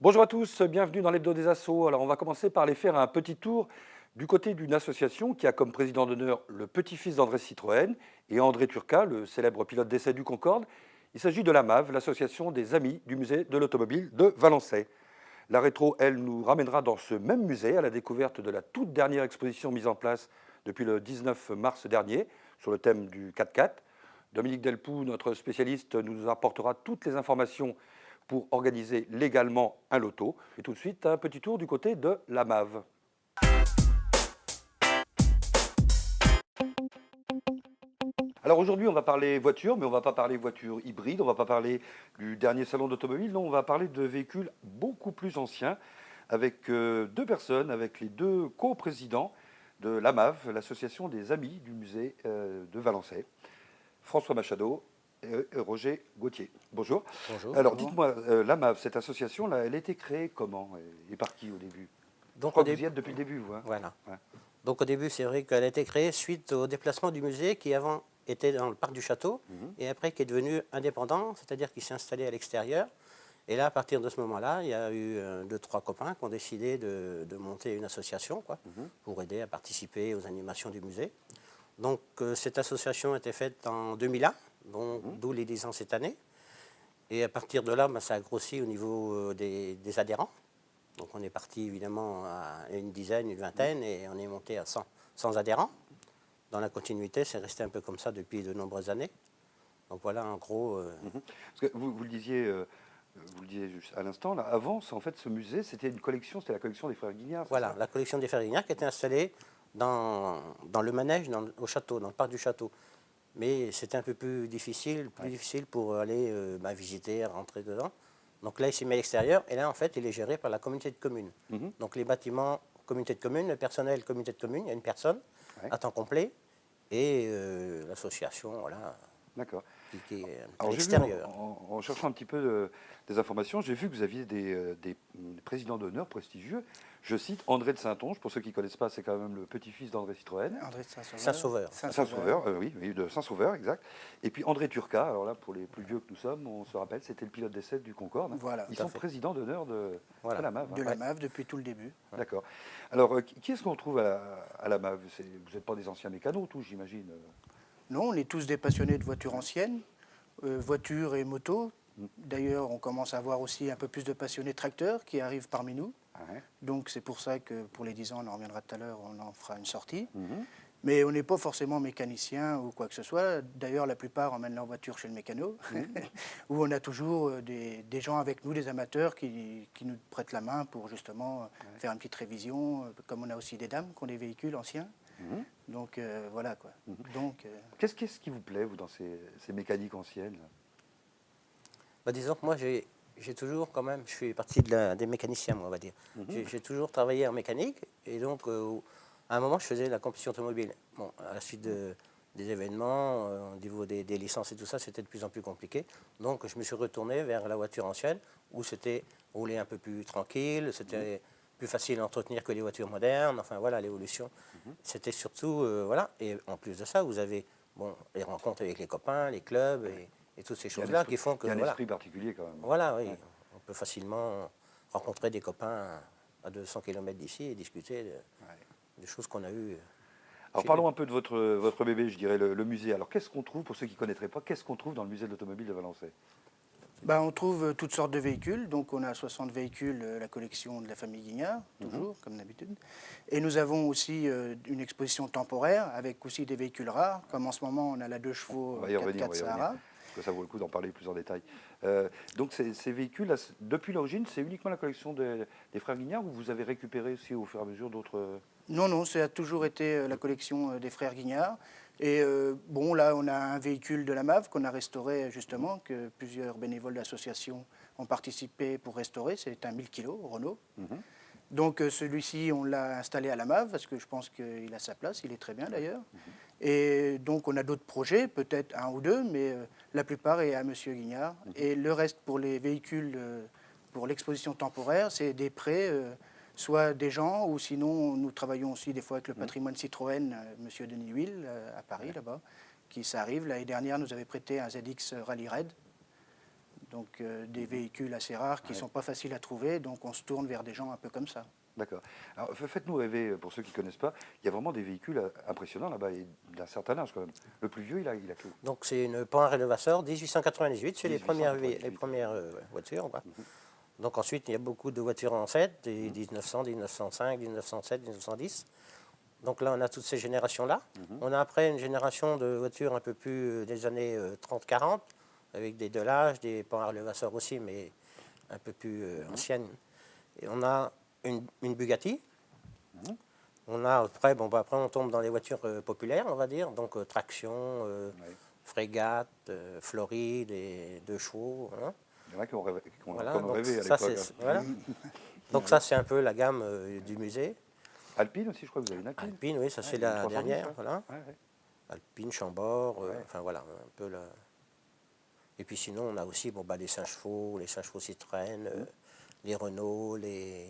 Bonjour à tous, bienvenue dans l'Hebdo des Assos. Alors on va commencer par aller faire un petit tour du côté d'une association qui a comme président d'honneur le petit-fils d'André Citroën et André Turca, le célèbre pilote d'essai du Concorde. Il s'agit de l'AMAV, l'association des Amis du musée de l'automobile de Valençay. La rétro, elle, nous ramènera dans ce même musée à la découverte de la toute dernière exposition mise en place depuis le 19 mars dernier sur le thème du 4x4. Dominique Delpoux, notre spécialiste, nous apportera toutes les informations pour organiser légalement un loto. Et tout de suite, un petit tour du côté de l'AMAV. Alors aujourd'hui, on va parler voiture, mais on ne va pas parler voiture hybride, on ne va pas parler du dernier salon d'automobile, non, on va parler de véhicules beaucoup plus anciens, avec deux personnes, avec les deux co-présidents de l'AMAV, l'association des Amis du musée de Valençay, François Machado et Roger Gauthier. Bonjour. Bonjour. Alors dites-moi, l'AMAV, cette association-là, elle a été créée comment et par qui au début? Je Donc crois au que vous y début, êtes depuis le début, vous. Hein. voilà. Ouais. Donc au début, c'est vrai qu'elle a été créée suite au déplacement du musée qui avant était dans le parc du château et après qui est devenu indépendant, c'est-à-dire qu'il s'est installé à l'extérieur. Et là, à partir de ce moment-là, il y a eu deux, trois copains qui ont décidé de monter une association pour aider à participer aux animations du musée. Donc cette association a été faite en 2001, d'où les 10 ans cette année. Et à partir de là, ça a grossi au niveau des adhérents. Donc on est parti évidemment à une dizaine, une vingtaine, et on est monté à 100 adhérents. Dans la continuité, c'est resté un peu comme ça depuis de nombreuses années. Donc voilà, en gros... Parce que vous le disiez juste à l'instant, là, avant, en fait, ce musée, c'était une collection, c'était la collection des frères Guignard, c'est Voilà, ça? la collection des Ferrignac qui était installée dans le manège, au château, dans le parc du château. Mais c'était un peu plus difficile pour aller visiter, rentrer dedans. Donc là, il s'est mis à l'extérieur, et là, en fait, il est géré par la communauté de communes. Donc les bâtiments, communauté de communes, le personnel, communauté de communes, il y a une personne Ouais. à temps complet, et l'association, voilà, D'accord. qui est à Alors j'ai vu, l'extérieur. en cherchant un petit peu des informations, j'ai vu que vous aviez des présidents d'honneur prestigieux. Je cite André de Saintonge, pour ceux qui ne connaissent pas, c'est quand même le petit-fils d'André Citroën. André de Saint-Sauveur. Saint-Sauveur. Saint-Sauveur, oui, oui, de Saint-Sauveur, exact. Et puis André Turca, alors là, pour les plus vieux que nous sommes, on se rappelle, c'était le pilote d'essai du Concorde. Voilà, Ils tout à sont fait. présidents d'honneur de la MAV. de Hein. la MAV depuis tout le début. D'accord. Alors, qui est-ce qu'on trouve à la MAV? Vous n'êtes pas des anciens mécanos, tous, j'imagine. Non, on est tous des passionnés de voitures anciennes, voitures et motos. D'ailleurs, on commence à voir aussi un peu plus de passionnés tracteurs qui arrivent parmi nous. Ouais. Donc c'est pour ça que pour les 10 ans, on en reviendra tout à l'heure, on en fera une sortie. Mais on n'est pas forcément mécanicien ou quoi que ce soit. D'ailleurs, la plupart emmènent leur voiture chez le mécano, où on a toujours des gens avec nous, des amateurs, qui nous prêtent la main pour justement faire une petite révision. Comme on a aussi des dames qui ont des véhicules anciens. Donc voilà quoi. Donc, Qu'est-ce qui vous plaît, vous, dans ces mécaniques anciennes là? Disons que moi, j'ai toujours quand même, je fais partie des mécaniciens, moi, on va dire. J'ai toujours travaillé en mécanique, et donc à un moment, je faisais la compétition automobile. Bon, à la suite des événements, au niveau des licences et tout ça, c'était de plus en plus compliqué. Donc je me suis retourné vers la voiture ancienne, où c'était rouler un peu plus tranquille, c'était plus facile à entretenir que les voitures modernes, enfin voilà, l'évolution. C'était surtout, voilà, et en plus de ça, vous avez les rencontres avec les copains, les clubs, et toutes ces choses-là qui font que... Il y a un voilà, esprit particulier quand même. voilà, oui. Ouais. On peut facilement rencontrer des copains à 200 km d'ici et discuter des choses qu'on a eues. Alors parlons un peu de votre bébé, je dirais, le musée. Alors qu'est-ce qu'on trouve, pour ceux qui ne connaîtraient pas, qu'est-ce qu'on trouve dans le musée de l'automobile de Valençay? on trouve toutes sortes de véhicules. Donc on a 60 véhicules, la collection de la famille Guignard, toujours, comme d'habitude. Et nous avons aussi une exposition temporaire avec aussi des véhicules rares. Comme en ce moment, on a la 2 chevaux On va y revenir, 4x4 Sahara. parce que ça vaut le coup d'en parler plus en détail. Donc ces véhicules, depuis l'origine, c'est uniquement la collection des frères Guignard, ou vous avez récupéré aussi au fur et à mesure d'autres... Non, non, ça a toujours été la collection des frères Guignard. Et bon, là, on a un véhicule de la MAV qu'on a restauré justement, que plusieurs bénévoles d'association ont participé pour restaurer. C'est un 1000 kg Renault. Donc celui-ci, on l'a installé à la MAV parce que je pense qu'il a sa place, il est très bien d'ailleurs. Et donc on a d'autres projets, peut-être un ou deux, mais la plupart est à Monsieur Guignard. Et le reste pour les véhicules, pour l'exposition temporaire, c'est des prêts, soit des gens, ou sinon nous travaillons aussi des fois avec le patrimoine Citroën, Monsieur Denis Huil, à Paris là-bas, qui s'arrive. L'année dernière, nous avait prêté un ZX Rally Raid. Donc des véhicules assez rares qui ne sont pas faciles à trouver, donc on se tourne vers des gens un peu comme ça. D'accord. Alors, faites-nous rêver, pour ceux qui ne connaissent pas, il y a vraiment des véhicules impressionnants là-bas, et d'un certain âge quand même. Le plus vieux, il a que... Donc c'est une Panhard Levasseur 1898, c'est les premières 1898. voitures. Quoi. Donc ensuite, il y a beaucoup de voitures en 7, des 1900, 1905, 1907, 1910. Donc là, on a toutes ces générations-là. On a après une génération de voitures un peu plus des années 30-40, avec des Delage, des Panhard Levasseur aussi, mais un peu plus anciennes. Et on a une Bugatti. On a après, après on tombe dans les voitures populaires, on va dire, donc traction, frégate, Floride et 2 chevaux. Hein. Il y en a qui ont rêvé, Voilà, comme rêvé à ça, l'époque. voilà. Donc ça, c'est un peu la gamme du musée. Alpine aussi, je crois que vous avez une Alpine. Alpine, oui, ça c'est une la 310, dernière. ouais. Voilà. Ouais, ouais. Alpine, Chambord, enfin voilà, un peu la... Et puis sinon, on a aussi les 5 chevaux, les 5 chevaux Citroën, les Renault, les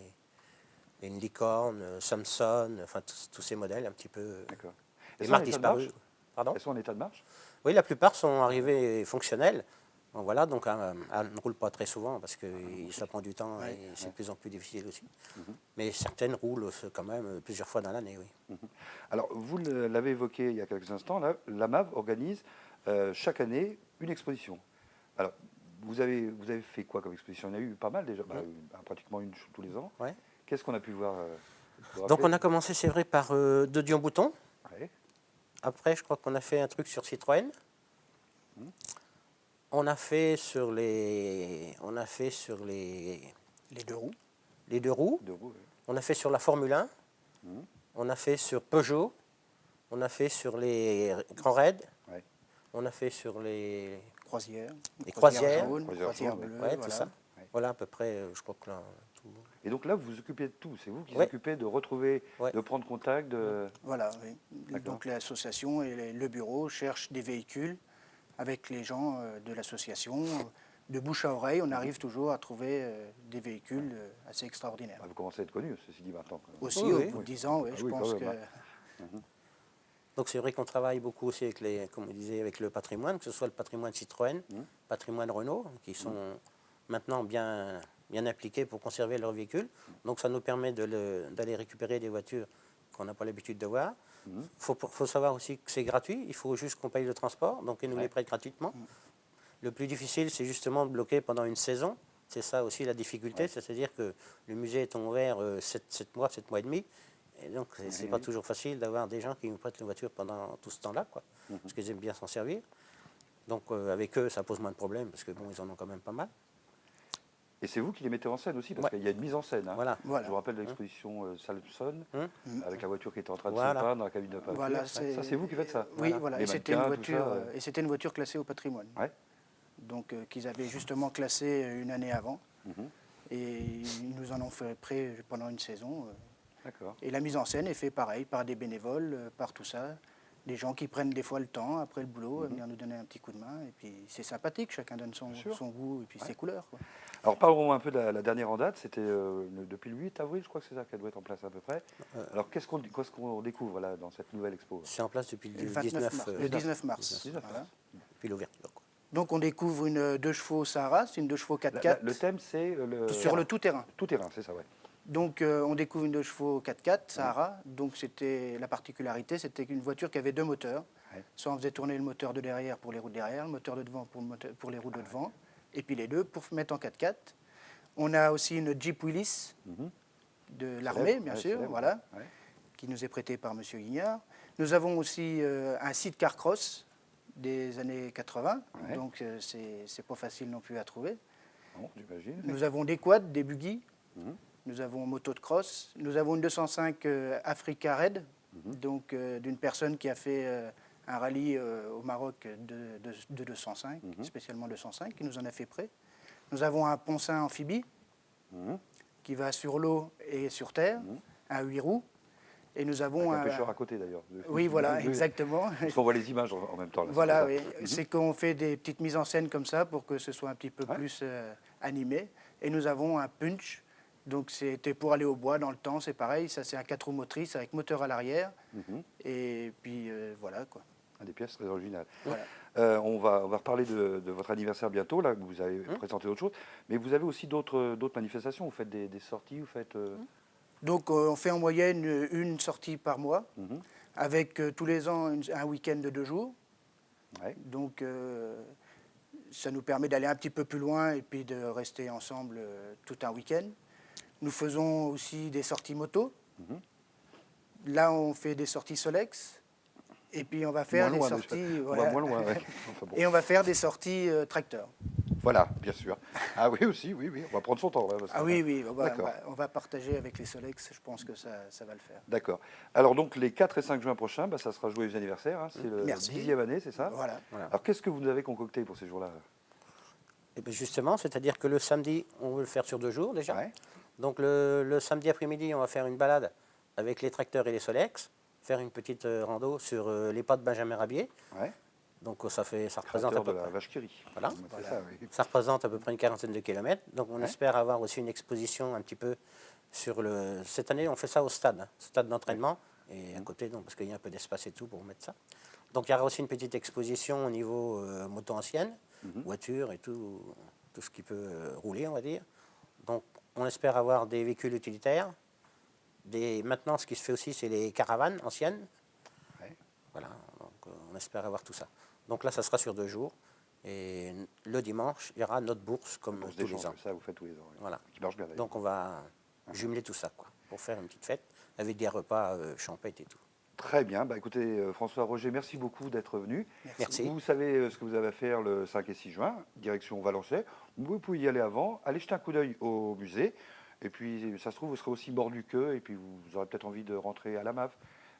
Licorne, Samson, enfin tous ces modèles un petit peu. D'accord. Les Elles sont en marques état de disparues. marche Pardon? Elles sont en état de marche? Oui, la plupart sont arrivés fonctionnels. Bon, voilà, donc elles ne roulent pas très souvent parce que ça prend du temps et c'est de plus en plus difficile aussi. Mais certaines roulent quand même plusieurs fois dans l'année, oui. Alors, vous l'avez évoqué il y a quelques instants, là, la MAV organise chaque année une exposition. Alors, vous avez fait quoi comme exposition? Il y en a eu pas mal déjà, pratiquement une tous les ans. Ouais. Qu'est-ce qu'on a pu voir Donc on a commencé, c'est vrai, par De Dion Bouton. Ouais. Après, je crois qu'on a fait un truc sur Citroën. On a fait sur les 2 roues. les 2 roues. De roues, ouais. On a fait sur la Formule 1. On a fait sur Peugeot. On a fait sur les Grands Raids. Ouais. On a fait sur les Croisières. croisières. Jaunes, Croisières croisières jaunes, bleues, ouais, voilà. tout ça. Ouais. Voilà à peu près, je crois que là, tout. Et donc là, vous vous occupez de tout. C'est vous qui vous Ouais. occupez de retrouver, Ouais. de prendre contact, de... Voilà, oui. D'accord. Donc l'association et le bureau cherchent des véhicules avec les gens de l'association. De bouche à oreille, on arrive toujours à trouver des véhicules assez extraordinaires. Vous commencez à être connu, ceci dit maintenant. Aussi, Oui, au oui. bout de 10 ans, oui, Ah je oui, pense quand que... même, Donc c'est vrai qu'on travaille beaucoup aussi avec comme on disait, avec le patrimoine, que ce soit le patrimoine Citroën, patrimoine Renault, qui sont maintenant bien impliqués pour conserver leurs véhicules. Donc ça nous permet d'aller récupérer des voitures qu'on n'a pas l'habitude de voir. Il faut savoir aussi que c'est gratuit, il faut juste qu'on paye le transport, donc ils nous les prêtent gratuitement. Le plus difficile, c'est justement de bloquer pendant une saison. C'est ça aussi la difficulté, c'est-à-dire que le musée est ouvert 7 mois et demi. Et donc, c'est pas toujours facile d'avoir des gens qui nous prêtent une voiture pendant tout ce temps-là, quoi, parce qu'ils aiment bien s'en servir. Donc, avec eux, ça pose moins de problèmes, parce que bon, ils en ont quand même pas mal. Et c'est vous qui les mettez en scène aussi, parce qu'il y a une mise en scène. Hein. Voilà. Voilà. Je vous rappelle de l'exposition Salpson, avec la voiture qui était en train de se Voilà. peindre dans la cabine de peinture. Voilà, ça, c'est vous qui faites ça? Oui, voilà. Les Et c'était une mannequins, tout voiture, ça, et c'était une voiture classée au patrimoine. Ouais. Donc qu'ils avaient justement classée une année avant. Et ils nous en ont fait prêt pendant une saison. D'accord. Et la mise en scène est faite pareil, par des bénévoles, par tout ça. Des gens qui prennent des fois le temps, après le boulot, à venir nous donner un petit coup de main. Et puis c'est sympathique, chacun donne son goût et puis ses couleurs, quoi. Alors parlons un peu de la dernière en date, c'était depuis le 8 avril, je crois que c'est ça qu'elle doit être en place à peu près. Alors qu'est-ce qu'on découvre là, dans cette nouvelle expo? C'est en place depuis le 29 19 mars. Le 19 mars. 19 Voilà. depuis l'ouverture. Quoi. Donc on découvre une 2 chevaux Sahara, c'est une 2 chevaux 4x4. Le thème, c'est sur le tout-terrain. Tout-terrain, c'est ça, ouais. Donc on découvre une 2 chevaux 4x4 Sahara. Donc c'était la particularité, c'était une voiture qui avait 2 moteurs. Ouais. Soit on faisait tourner le moteur de derrière pour les roues de derrière, le moteur de devant pour les roues de devant, et puis les deux pour mettre en 4x4. On a aussi une Jeep Willys de l'armée, bien sûr, célèbre, voilà, ouais. qui nous est prêtée par M. Guignard. Nous avons aussi un sidecar cross des années 80, Ouais. donc c'est pas facile non plus à trouver. Bon, j'imagine. Nous avons des quads, des buggy, nous avons moto de cross, nous avons une 205 Africa Red, donc d'une personne qui a fait un rallye au Maroc de 205, spécialement 205, qui nous en a fait prêt. Nous avons un Poncin amphibie qui va sur l'eau et sur terre, un 8 roues. Et nous avons Avec un pêcheur à côté d'ailleurs. Oui, voilà, exactement. Parce qu'on voit les images en même temps. Là, Voilà, c'est oui. C'est qu'on fait des petites mises en scène comme ça pour que ce soit un petit peu plus animé. Et nous avons un punch. Donc c'était pour aller au bois dans le temps, c'est pareil. Ça, c'est un 4 roues motrices avec moteur à l'arrière. Et puis voilà, quoi. Des pièces très originales. Voilà. On va reparler de votre anniversaire bientôt, là, vous avez présenté d'autres choses, mais vous avez aussi d'autres manifestations, vous faites des sorties, vous faites... Donc on fait en moyenne une sortie par mois, avec tous les ans un week-end de 2 jours. Ouais. Donc ça nous permet d'aller un petit peu plus loin et puis de rester ensemble tout un week-end. Nous faisons aussi des sorties moto. Là, on fait des sorties Solex. Et puis on va faire des sorties... On va moins loin, ouais. Enfin, bon. Et on va faire des sorties tracteurs. Voilà, bien sûr. Ah oui, aussi, oui, on va prendre son temps. Oui, on va partager avec les Solex, je pense que ça va le faire. D'accord. Alors donc les 4 et 5 juin prochains, ça sera joyeux anniversaire, hein, c'est le 10e année, c'est ça? Voilà. Alors qu'est-ce que vous nous avez concocté pour ces jours-là? Et bien justement, c'est-à-dire que le samedi, on veut le faire sur 2 jours déjà. Ouais. Donc le samedi après-midi, on va faire une balade avec les tracteurs et les Solex, faire une petite rando sur les pas de Benjamin Rabier. Ouais. Donc ça représente à peu de la près. vache qui rit. Voilà. C'est ça, oui. Ça représente à peu près une quarantaine de kilomètres. Donc on espère avoir aussi une exposition un petit peu sur le... Cette année, on fait ça au stade d'entraînement. Et à côté, donc, parce qu'il y a un peu d'espace et tout pour mettre ça. Donc il y aura aussi une petite exposition au niveau moto ancienne, voiture et tout ce qui peut rouler, on va dire. Donc on espère avoir des véhicules utilitaires. Maintenant, ce qui se fait aussi, c'est les caravanes anciennes. Ouais. Voilà, donc on espère avoir tout ça. Donc là, ça sera sur 2 jours. Et le dimanche, il y aura notre bourse comme tous les ans. Ça, vous faites tous les ans. Oui. Voilà. Qui marche bien d'ailleurs. Donc on va jumeler tout ça, quoi, pour faire une petite fête avec des repas champêtres et tout. Très bien. Écoutez, François Roger, merci beaucoup d'être venu. Merci. Vous savez ce que vous avez à faire le 5 et 6 juin, direction Valençay. Vous pouvez y aller avant, aller jeter un coup d'œil au musée. Et puis, ça se trouve, vous serez aussi mordu qu'eux, et puis vous aurez peut-être envie de rentrer à la MAV.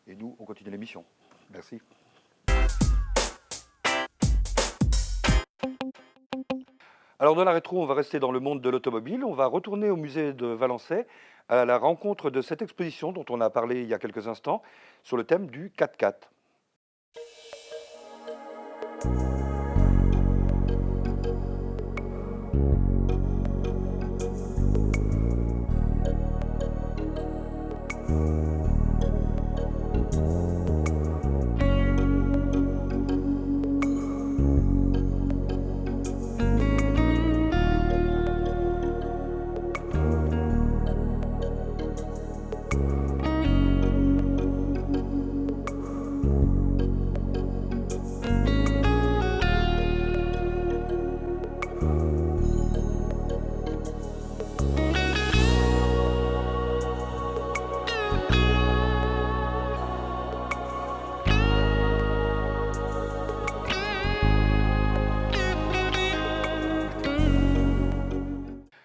Et nous, on continue l'émission. Merci. Alors, dans la rétro, on va rester dans le monde de l'automobile. On va retourner au musée de Valençay à la rencontre de cette exposition dont on a parlé il y a quelques instants sur le thème du 4x4.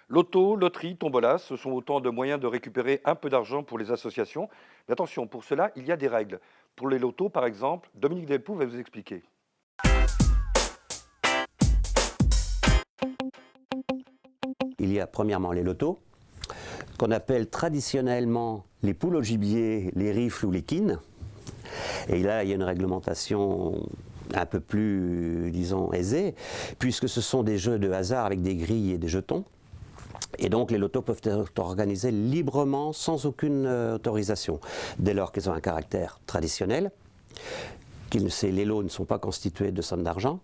Loto, loterie, tombola, ce sont autant de moyens de récupérer un peu d'argent pour les associations. Mais attention, pour cela, il y a des règles. Pour les lotos, par exemple, Dominique Delpoux va vous expliquer. Il y a premièrement les lotos, qu'on appelle traditionnellement les poules au gibier, les rifles ou les quines. Et là, il y a une réglementation un peu plus, disons, aisée, puisque ce sont des jeux de hasard avec des grilles et des jetons. Et donc les lotos peuvent être organisés librement, sans aucune autorisation, dès lors qu'ils ont un caractère traditionnel, les lots ne sont pas constitués de sommes d'argent.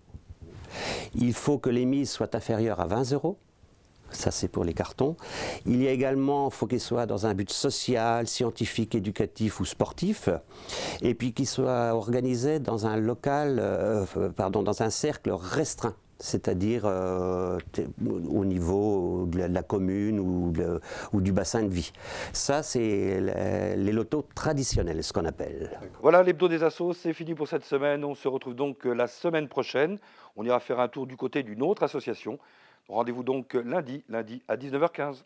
Il faut que les mises soient inférieures à 20 €. Ça, c'est pour les cartons. Il y a également, il faut qu'ils soient dans un but social, scientifique, éducatif ou sportif, et puis qu'ils soient organisés dans un local, dans un cercle restreint, c'est-à-dire au niveau de la commune ou du bassin de vie. Ça, c'est les lotos traditionnels, ce qu'on appelle. Voilà, l'hebdo des assos, c'est fini pour cette semaine. On se retrouve donc la semaine prochaine. On ira faire un tour du côté d'une autre association. Rendez-vous donc lundi à 19h15.